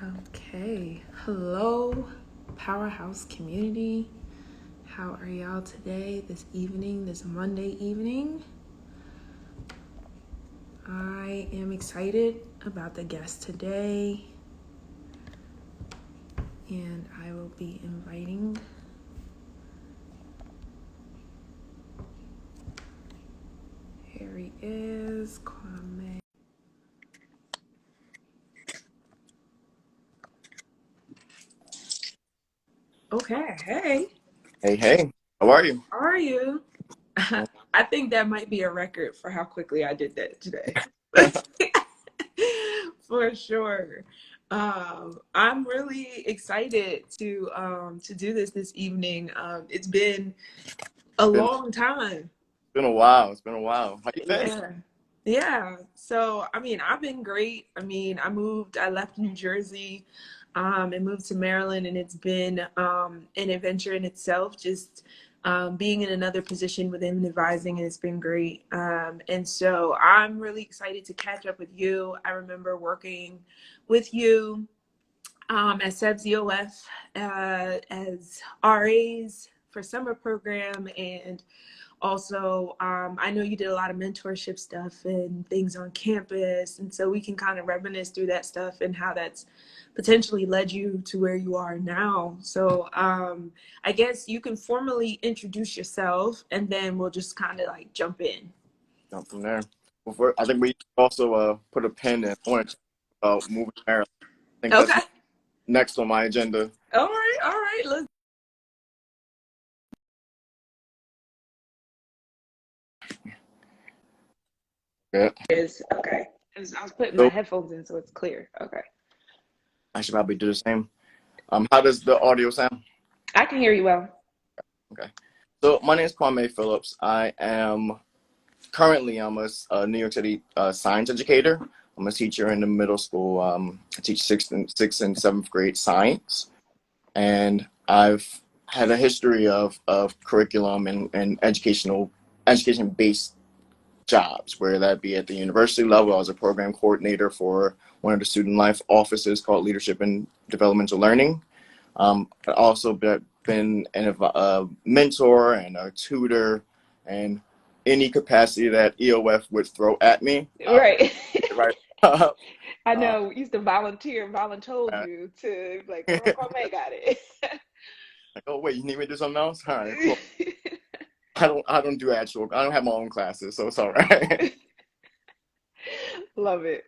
Okay, hello, Powerhouse community. How are y'all today, this evening, this Monday evening? I am excited about the guest today, and I will be inviting here he is, Kwame. Okay, hey, Hey, how are you? how are you? I think that might be a record for how quickly I did that today. For sure. I'm really excited to do this evening. It's been a Been long time. been a while. It's been a while. How you been? Yeah. Yeah. So, I mean, I've been great. I mean, I left New Jersey, and moved to Maryland, and it's been an adventure in itself, just being in another position within advising, and it's been great. And so I'm really excited to catch up with you. I remember working with you at SEBS EOF as RAs for summer program, and also I know you did a lot of mentorship stuff and things on campus, and so we can kind of reminisce through that stuff and how that's potentially led you to where you are now. So I guess you can formally introduce yourself, and then we'll just kind of like jump in. Jump from there. I think we also put a pin in. I want to talk about moving to Maryland. I think that's Okay. next on my agenda. All right. All right. Let's. Yeah. Okay. I was putting my So headphones in so it's clear. Okay. I should probably do the same. How does the audio sound? I can hear you well. Okay. So my name is Kwame Phillips. I'm a New York City science educator. I'm a teacher in the middle school. I teach sixth and seventh grade science. And I've had a history of curriculum and education based jobs, where that be at the university level. I was a program coordinator for one of the student life offices called Leadership and Developmental Learning. I also been a mentor and a tutor, and any capacity that EOF would throw at me, I would Right. pick it right up. I Uh, know. We used to voluntold you to like, girl, Kwame got it. like, oh wait, you need me to do something else? All right, cool. I don't do I don't have my own classes, so it's all right. Love it.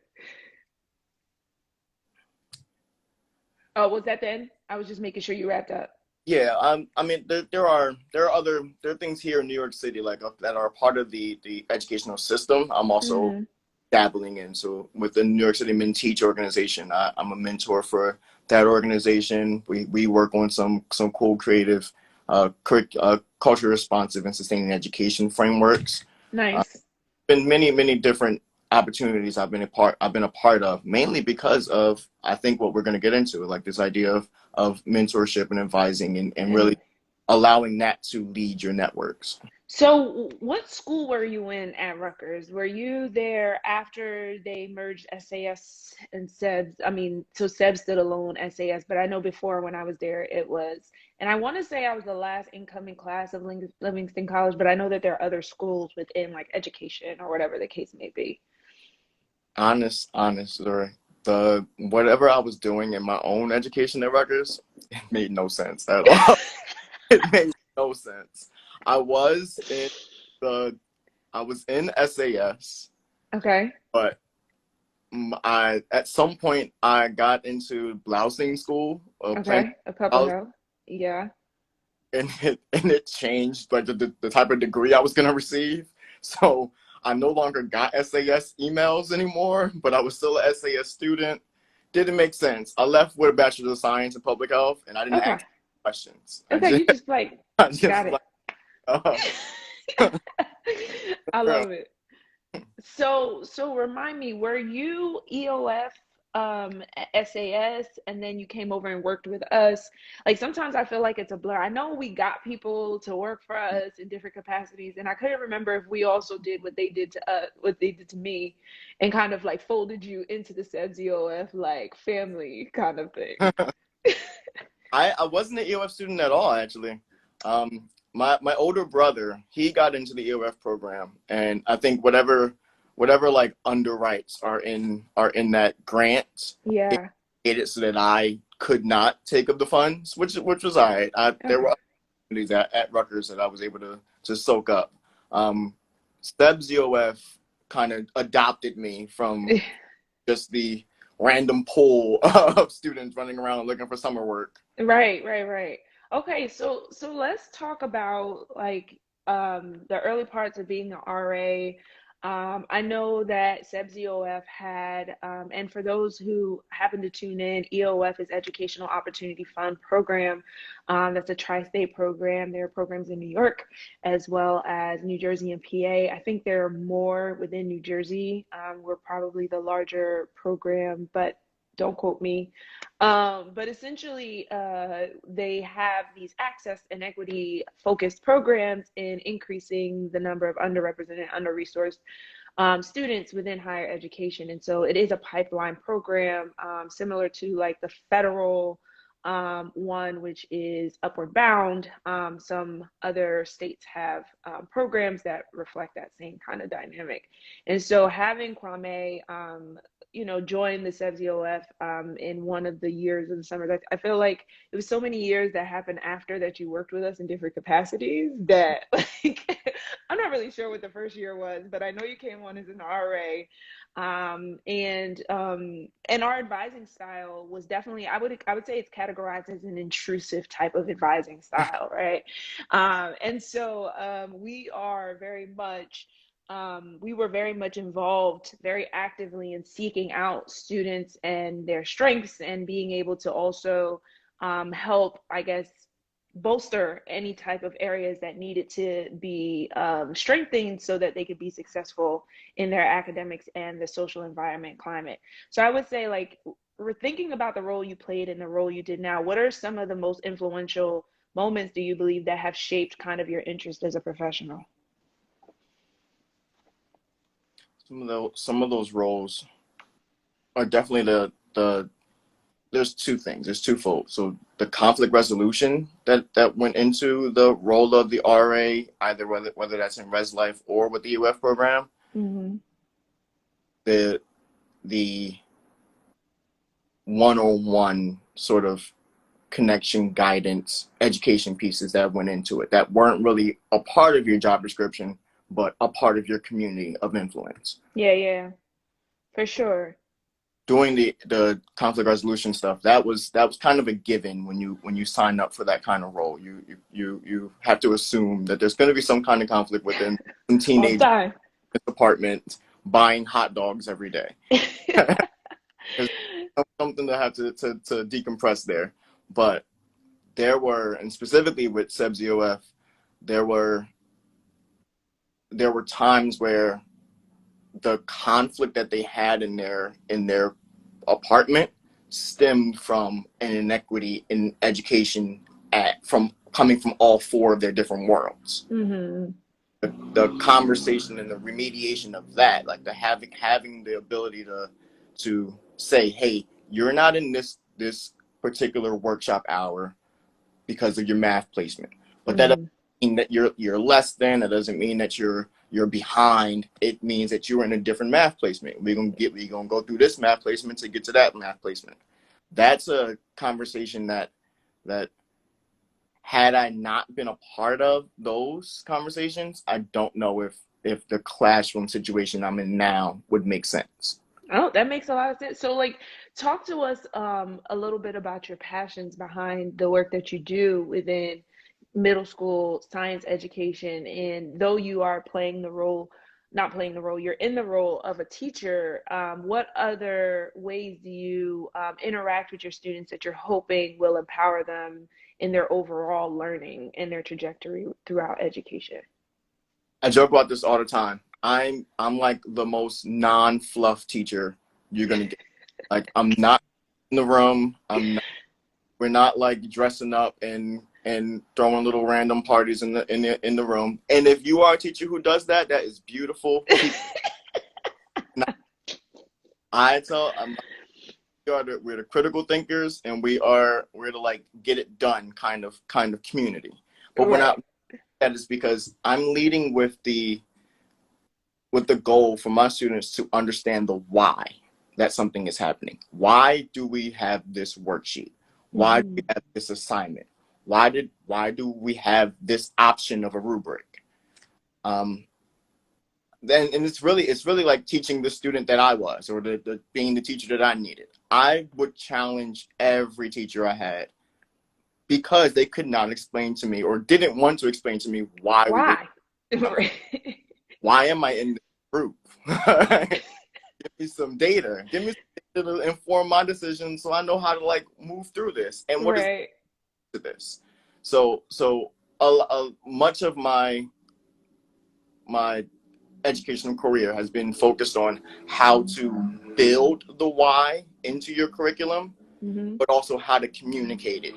Oh, was that the end? I was just making sure you wrapped up. Yeah, I mean, there are things here in New York City that are part of the educational system. I'm also Hmm. dabbling in. So with the New York City Men Teach organization, I'm a mentor for that organization. We work on some cool creative, culture responsive and sustaining education frameworks. Uh, Nice. been many different opportunities I've been a part of, mainly because of, I think, what we're going to get into, like this idea of mentorship and advising, and really And allowing that to lead your networks. so, what school were you in at Rutgers? Were you there after they merged SAS and SEBS? I mean, so SEBS stood alone, SAS, but I know before when I was there, it was, and I want to say I was the last incoming class of Livingston College, but I know that there are other schools within like education or whatever the case may be. Honest, Lori. The whatever I was doing in my own education at Rutgers, it made no sense at all. It made no sense. I was in the I was in SAS, Okay. but I at some point I got into blousing school, planning Okay. A couple blouse, help. Yeah. and it changed like the type of degree I was gonna receive. So I no longer got SAS emails anymore, but I was still a SAS student. Didn't make sense. I left with a bachelor's of science in public health, and I didn't Okay. ask questions. Okay. You just like I just got like, it. uh, I girl, love it. So remind me, were you EOF? SAS and then you came over and worked with us. Like sometimes I feel like it's a blur. I know we got people to work for us in different capacities, and I couldn't remember if we also did what they did to what they did to me, and kind of like folded you into the SEBZOF like family kind of thing. I wasn't an EOF student at all, actually. My older brother, he got into the EOF program, and I think whatever like underwrites are in that grant, it Yeah. made it so that I could not take up the funds, which was all right. There Okay. were opportunities at Rutgers that I was able to soak up. SEBZOF kind of adopted me from just the random pool of students running around looking for summer work. Right, right, right. Okay, so let's talk about like the early parts of being an RA. I know that SEBZOF had, and for those who happen to tune in, EOF is Educational Opportunity Fund program. That's a tri-state program. There are programs in New York as well as New Jersey and PA. I think there are more within New Jersey. We're probably the larger program, but don't quote me. But essentially, they have these access and equity focused programs in increasing the number of underrepresented, under-resourced students within higher education. And so it is a pipeline program similar to like the federal one, which is Upward Bound. Some other states have programs that reflect that same kind of dynamic. And so having Kwame, join the SEBZOF in one of the years of the summer. I feel like it was so many years that happened after that you worked with us in different capacities that like I'm not really sure what the first year was, but I know you came on as an RA. And our advising style was definitely I would say it's categorized as an intrusive type of advising style, right? And so we were very much involved very actively in seeking out students and their strengths and being able to also help, I guess, bolster any type of areas that needed to be strengthened so that they could be successful in their academics and the social environment climate. So I would say, like, we're thinking about the role you played and the role you did now. What are some of the most influential moments do you believe that have shaped kind of your interest as a professional? Some of those roles are definitely the there's two things. There's twofold. So the conflict resolution that went into the role of the RA, either whether that's in Res Life or with the UF program, Mm-hmm. the the one-on-one sort of connection, guidance, education pieces that went into it that weren't really a part of your job description, but a part of your community of influence. Yeah, yeah, for sure. Doing the conflict resolution stuff, that was kind of a given when you sign up for that kind of role. You have to assume that there's going to be some kind of conflict within some All the teenage time. apartment buying hot dogs every day. There's something to have to decompress there. But there were, and specifically with SEBZOF, there were there were times where the conflict that they had in their apartment stemmed from an inequity in education from coming from all four of their different worlds. Mm-hmm. The conversation and the remediation of that, like the having the ability to say, hey, you're not in this particular workshop hour because of your math placement, but that doesn't Mm-hmm. mean that you're less than. That doesn't mean that you're behind. It means that you're in a different math placement. We're gonna go through this math placement to get to that math placement. That's a conversation that had I not been a part of those conversations, I don't know if the classroom situation I'm in now would make sense. Oh, that makes a lot of sense. So, like, talk to us a little bit about your passions behind the work that you do within middle school science education. And though you are playing the role, not playing the role, you're in the role of a teacher. What other ways do you interact with your students that you're hoping will empower them in their overall learning and their trajectory throughout education? I joke about this all the time. I'm like the most non-fluff teacher you're gonna get. Like, I'm not in the room. We're not like dressing up and throwing little random parties in the room. And if you are a teacher who does that, that is beautiful. I tell we're the critical thinkers, and we're the like get it done kind of community. But we're Right. not. That is because I'm leading with the goal for my students to understand the why that something is happening. Why do we have this worksheet? Why do we have this assignment? Why do we have this option of a rubric? Then and it's really like teaching the student that I was, or the being the teacher that I needed. I would challenge every teacher I had because they could not explain to me or didn't want to explain to me why we were. Why? Right. Why am I in this group? Give me some data. Give me some data to inform my decisions so I know how to like move through this. And what is Right. this? So much of my educational career has been focused on how to build the why into your curriculum, but also how to communicate it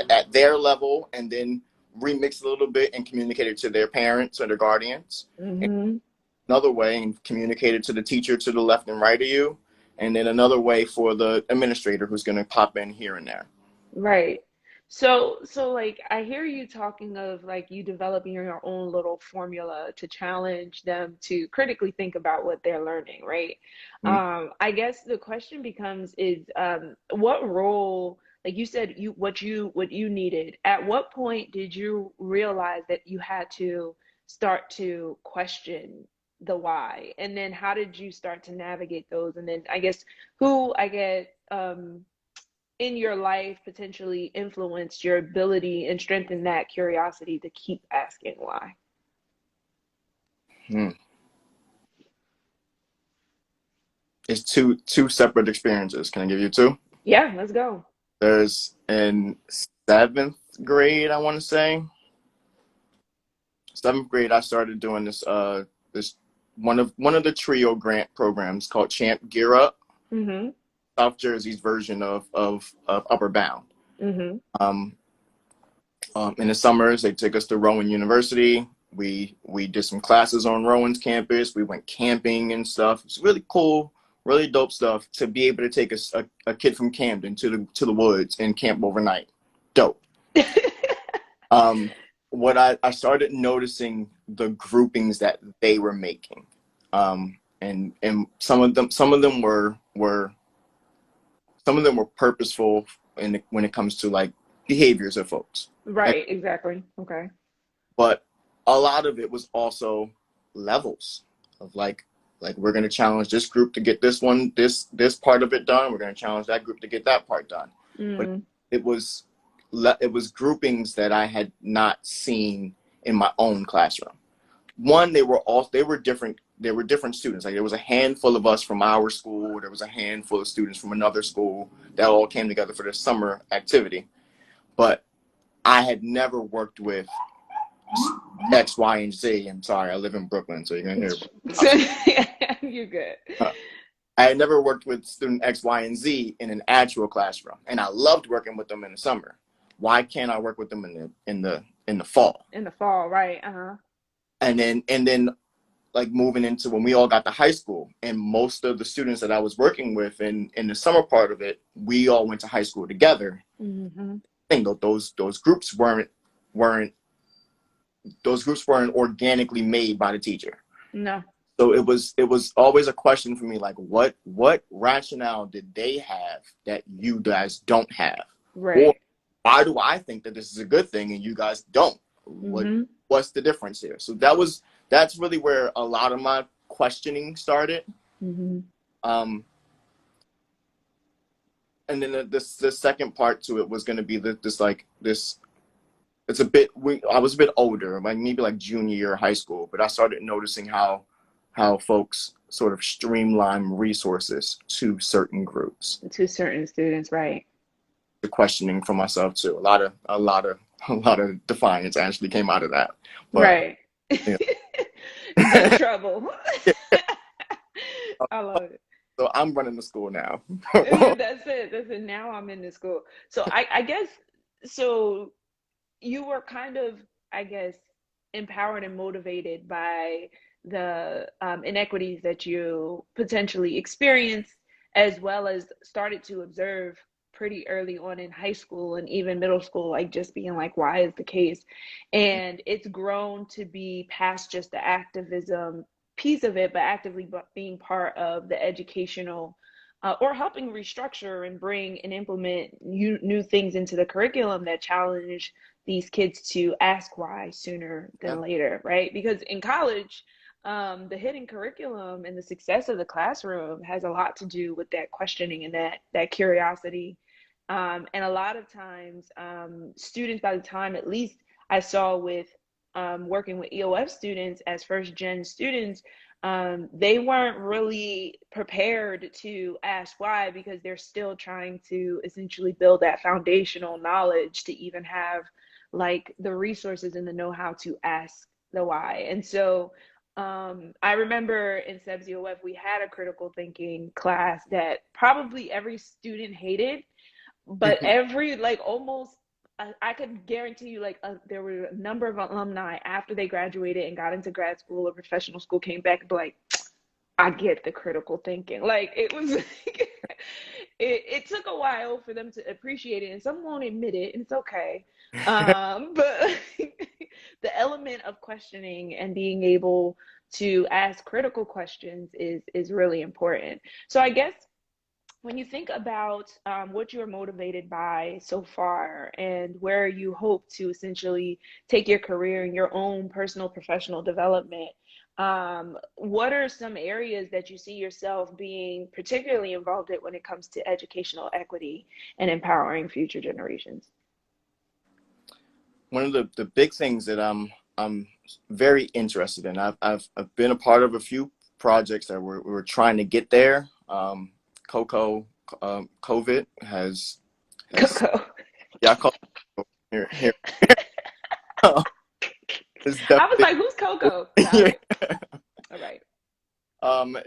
at their level, and then remix a little bit and communicate it to their parents or their guardians. Another way and communicate it to the teacher to the left and right of you, and then another way for the administrator who's going to pop in here and there. Right. So like I hear you talking of like you developing your own little formula to challenge them to critically think about what they're learning, right? Mm. I guess the question becomes is what role, like you said, what you needed. At what point did you realize that you had to start to question the why? And then how did you start to navigate those? And then I guess who I get in your life potentially influenced your ability and strengthen that curiosity to keep asking why? Hmm. It's two separate experiences. Can I give you two? Yeah, let's go. There's in seventh grade, I want to say. Seventh grade, I started doing this one of the trio grant programs called Champ Gear Up, Mm-hmm. South Jersey's version of Upper Bound. Mm-hmm. Um, in the summers, they took us to Rowan University. We did some classes on Rowan's campus. We went camping and stuff. It's really cool, really dope stuff to be able to take a kid from Camden to the woods and camp overnight. Dope. Um, what I started noticing the groupings that they were making, and some of them were purposeful when it comes to like behaviors of folks. Right, exactly. Okay. But a lot of it was also levels of like we're going to challenge this group to get this part of it done. We're going to challenge that group to get that part done. But Mm-hmm. it was groupings that I had not seen in my own classroom. One, they were different. There were different students. Like there was a handful of us from our school. There was a handful of students from another school that all came together for this summer activity. But I had never worked with X, Y, and Z. I'm sorry, I live in Brooklyn, so you're gonna hear. You're good. I had never worked with student X, Y, and Z in an actual classroom, and I loved working with them in the summer. Why can't I work with them in the fall? In the fall, right? Uh-huh. And then like moving into when we all got to high school, and most of the students that I was working with in the summer part of it, we all went to high school together. Mm-hmm. I think those groups weren't organically made by the teacher. No. So it was always a question for me, like what rationale did they have that you guys don't have, or Right. why do I think that this is a good thing and you guys don't? Mm-hmm. What's the difference here? So that's really where a lot of my questioning started. Mm-hmm. Um, and then the second part to it was going to be this. It's a bit. I was a bit older, like maybe like junior year of high school, but I started noticing how folks sort of streamline resources to certain groups. To certain students, right? The questioning for myself too. A lot of defiance actually came out of that. But Right. yeah. Big trouble. I love it. So I'm running the school now. That's it. That's it. Now I'm in the school. So I guess so you were kind of, I guess, empowered and motivated by the inequities that you potentially experienced, as well as started to observe pretty early on in high school and even middle school, like just being like, why is the case? And it's grown to be past just the activism piece of it, but actively being part of the educational or helping restructure and bring and implement new things into the curriculum that challenge these kids to ask why sooner Yeah. than later, right? Because in college, the hidden curriculum and the success of the classroom has a lot to do with that questioning and that curiosity. And a lot of times, students, by the time at least I saw with working with EOF students as first gen students, they weren't really prepared to ask why because they're still trying to essentially build that foundational knowledge to even have like the resources and the know-how to ask the why. And so I remember in SEBS EOF, we had a critical thinking class that probably every student hated, but every like almost I could guarantee you like there were a number of alumni after they graduated and got into grad school or professional school came back and be like, I get the critical thinking. Like it was like, it took a while for them to appreciate it, and some won't admit it, and it's okay. But the element of questioning and being able to ask critical questions is really important. So I guess when you think about what you're motivated by so far and where you hope to essentially take your career and your own personal professional development, what are some areas that you see yourself being particularly involved in when it comes to educational equity and empowering future generations? One of the big things that I'm very interested in. I've been a part of a few projects that we're trying to get there. Coco, COVID has Coco. yeah, I call it here. It's I was definitely like, who's Coco? Got yeah. it. All right.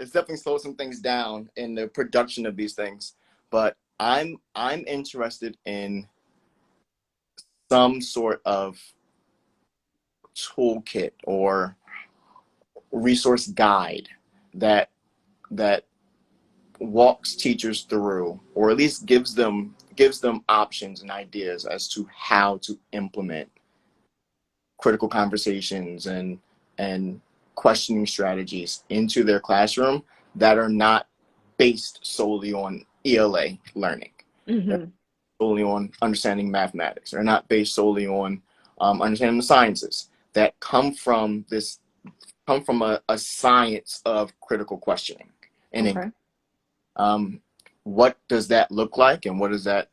It's definitely slowed some things down in the production of these things. But I'm interested in some sort of toolkit or resource guide that that walks teachers through, or at least gives them options and ideas as to how to implement critical conversations and questioning strategies into their classroom that are not based solely on ELA learning. They're Mm-hmm. solely on understanding mathematics. They're not based solely on understanding the sciences that come from a science of critical questioning in English. Okay. Um, what does that look like, and what does that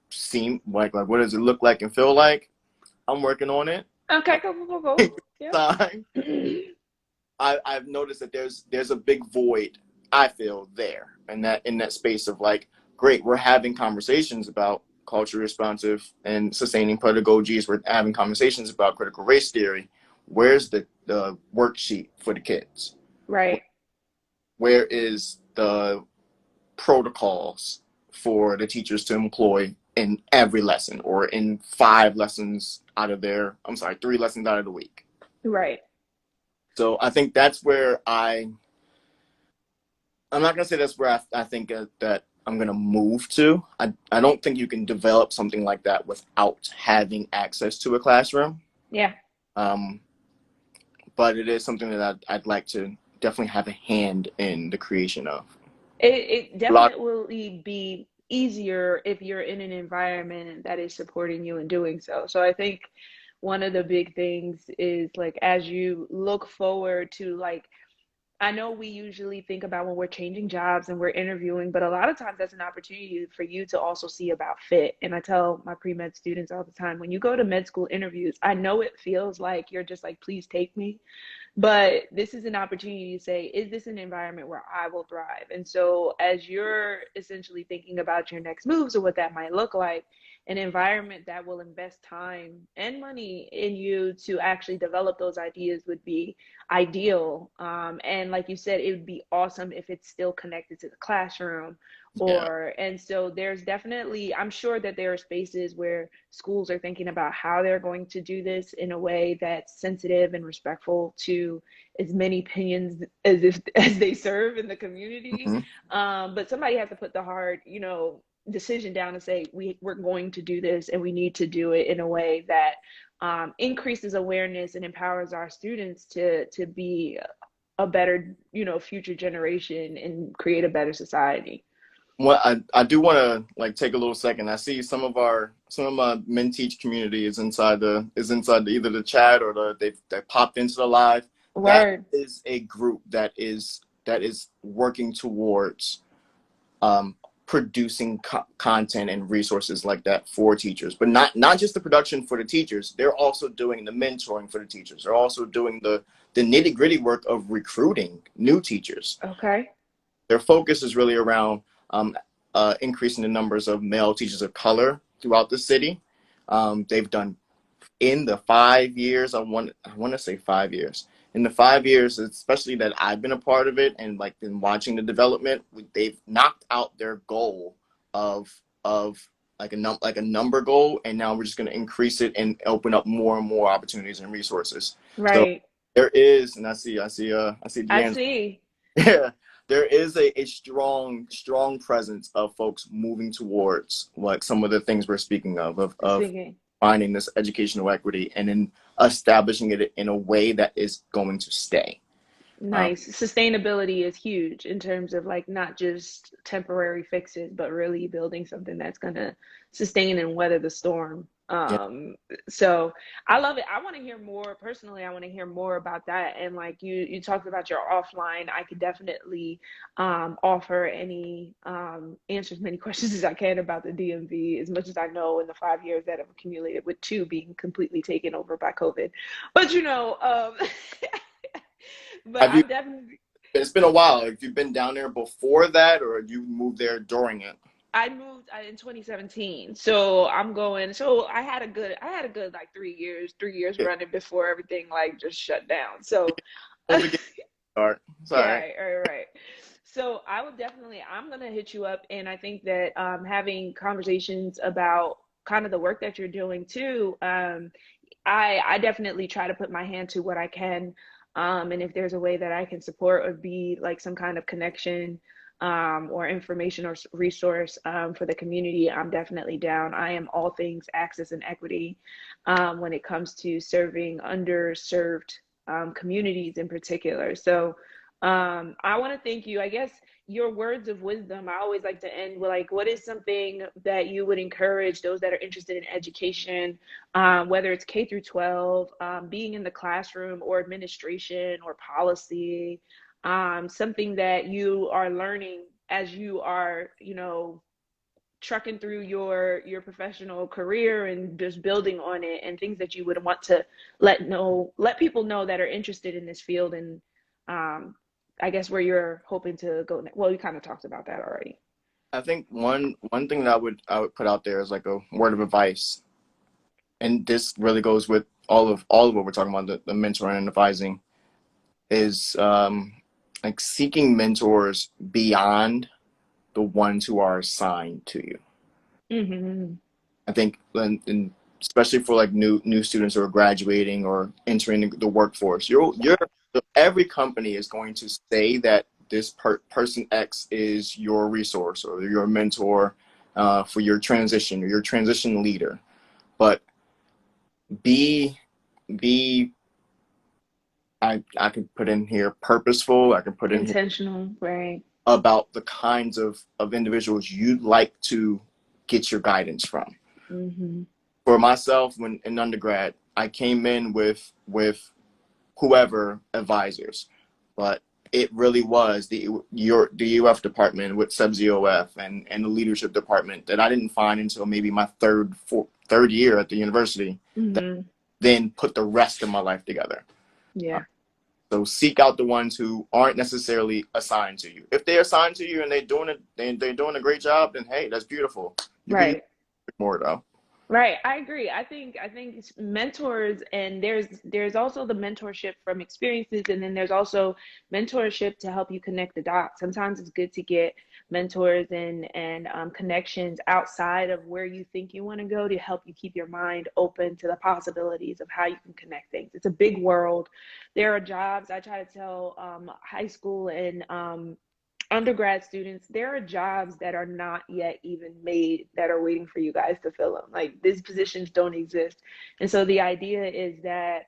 seem like? Like, what does it look like and feel like? I'm working on it. Okay. Go. Go. Go. Go. Yep. Time. I've noticed that there's a big void, I feel, there in that space of like, great, we're having conversations about culture responsive and sustaining pedagogies. We're having conversations about critical race theory. Where's the worksheet for the kids? Right. Where is the protocols for the teachers to employ in every lesson or in 5 lessons out of their, I'm sorry, 3 lessons out of the week? Right. So I think that's where I'm not going to say that's where I think that I'm going to move to. I don't think you can develop something like that without having access to a classroom. Yeah. Um, but it is something that I'd like to definitely have a hand in the creation of. It A lot. definitely be easier if you're in an environment that is supporting you in doing so. So I think one of the big things is like as you look forward to like I know we usually think about when we're changing jobs and we're interviewing, but a lot of times that's an opportunity for you to also see about fit. And I tell my pre-med students all the time, when you go to med school interviews, I know it feels like you're just like, please take me. But this is an opportunity to say, is this an environment where I will thrive? And so, as you're essentially thinking about your next moves or what that might look like, an environment that will invest time and money in you to actually develop those ideas would be ideal. And like you said, it would be awesome if it's still connected to the classroom. Yeah. And so there's definitely, I'm sure that there are spaces where schools are thinking about how they're going to do this in a way that's sensitive and respectful to as many opinions as they serve in the community. Mhm. But somebody has to put the hard, decision down and say we're going to do this, and we need to do it in a way that increases awareness and empowers our students to be a better, future generation and create a better society. Well, I do want to like take a little second. I see some of my men teach community is inside either the chat or they popped into the live. That Word. is a group that is working towards um, producing content and resources like that for teachers, but not just the production for the teachers. They're also doing the mentoring for the teachers. They're also doing the nitty gritty work of recruiting new teachers. Okay. Their focus is really around increasing the numbers of male teachers of color throughout the city. They've done in the 5 years. I want to say 5 years. In the 5 years, especially that I've been a part of it and like been watching the development, they've knocked out their goal of like a number goal, and now we're just going to increase it and open up more and more opportunities and resources. So Right. there is, and I see I Deanne's. see. Yeah, there is a strong presence of folks moving towards like some of the things we're speaking of Speaking. finding this educational equity and then establishing it in a way that is going to stay. Um, Nice. Sustainability is huge in terms of like not just temporary fixes, but really building something that's going to sustain and weather the storm. yeah, So I love it. I want to hear more personally. I want to hear more about that. And like you talked about your offline, I could definitely offer any answer as many questions as I can about the DMV, as much as I know in the 5 years that have accumulated with two being completely taken over by COVID. But but have you? I'm definitely. It's been a while. Have you been down there before that, or you moved there during it? I moved in 2017, so I'm going. So I had a good like 3 years Yeah, running before everything like just shut down. So able to get start. It's all right. yeah, right. So I'm gonna hit you up, and I think that having conversations about kind of the work that you're doing too. I definitely try to put my hand to what I can. And if there's a way that I can support or be like some kind of connection or information or resource for the community, I'm definitely down. I am all things access and equity when it comes to serving underserved communities in particular. So I want to thank you. I guess your words of wisdom, I always like to end with like, what is something that you would encourage those that are interested in education, whether it's K through 12, being in the classroom or administration or policy, something that you are learning as you are, trucking through your professional career and just building on it, and things that you would want to let people know that are interested in this field, and um, I guess where you're hoping to go next. Well, you kind of talked about that already. I think one thing that I would put out there is like a word of advice, and this really goes with all of what we're talking about, the mentoring and advising, is like seeking mentors beyond the ones who are assigned to you. Hmm. I think, and especially for like new students who are graduating or entering the workforce, every company is going to say that this person X is your resource or your mentor for your transition or your transition leader. But be be I can put in here purposeful. I can put in here Intentional, right? about the kinds of individuals you'd like to get your guidance from. Hmm. For myself, when in undergrad, I came in with whoever advisors, but it really was the UF department with SubZOF and the leadership department that I didn't find until maybe my third year at the university, that Hmm. then put the rest of my life together. Uh, Yeah. So seek out the ones who aren't necessarily assigned to you. If they're assigned to you and they're doing a great job, then hey, that's beautiful. You can use Right. it more though. Right, I agree. I think mentors, and there's also the mentorship from experiences, and then there's also mentorship to help you connect the dots. Sometimes it's good to get mentors and connections outside of where you think you want to go to help you keep your mind open to the possibilities of how you can connect things. It's a big world. There are jobs. I try to tell high school and undergrad students, there are jobs that are not yet even made that are waiting for you guys to fill them. Like these positions don't exist. And so the idea is that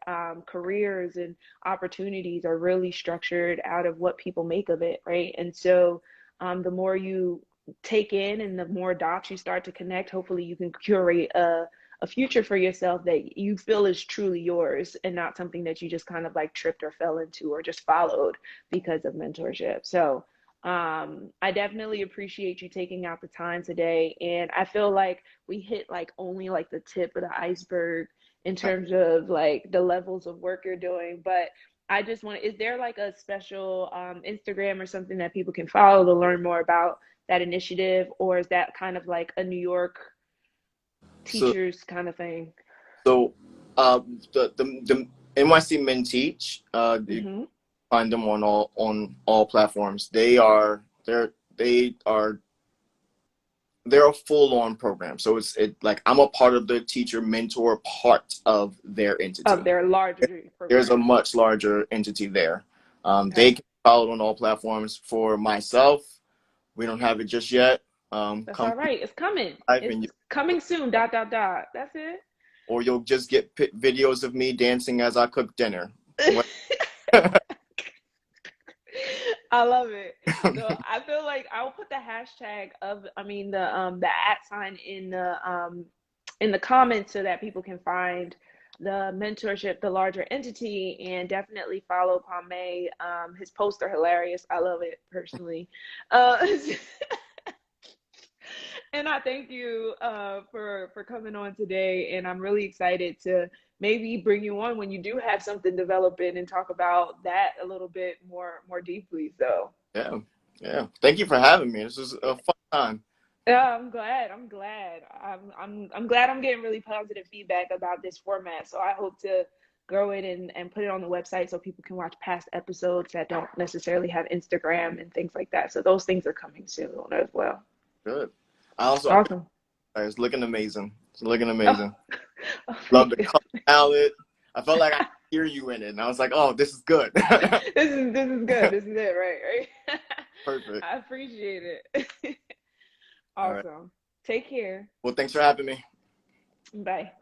careers and opportunities are really structured out of what people make of it, right? And so the more you take in and the more dots you start to connect, hopefully you can curate a future for yourself that you feel is truly yours and not something that you just kind of like tripped or fell into or just followed because of mentorship. So I definitely appreciate you taking out the time today. And I feel like we hit like only like the tip of the iceberg in terms of like the levels of work you're doing. But I just want is there like a special Instagram or something that people can follow to learn more about that initiative? Or is that kind of like a New York So teachers kind of thing? so the NYC Men Teach, you Mm-hmm. find them on all platforms. They're a full on program. So it like I'm a part of the teacher mentor part of their Of entity. their larger There's a program. much larger entity there. They Okay. can be followed on all platforms. For myself, we don't have it just yet. That's Come all right. It's coming. live It's and you, coming soon. Dot dot dot. That's it. or you'll just get videos of me dancing as I cook dinner. I love it. So I feel like I'll put the hashtag of I mean the at sign in the comments so that people can find the mentorship, the larger entity, and definitely follow Kwame. His posts are hilarious. I love it personally. Uh, and I thank you for coming on today. And I'm really excited to maybe bring you on when you do have something developing and talk about that a little bit more deeply. So Yeah, yeah. Thank you for having me. This was a fun time. yeah, I'm glad. I'm glad. I'm glad I'm getting really positive feedback about this format. So I hope to grow it and put it on the website so people can watch past episodes that don't necessarily have Instagram and things like that. So those things are coming soon as well. Good. I also Awesome. it's looking amazing. It's looking Oh, amazing. oh my Love the color goodness. palette. I felt like I could hear you in it, and I was like, "Oh, this is good." This is good. This is it, right? Perfect. I appreciate it. All right. Awesome. Take care. Well, thanks for having me. Bye.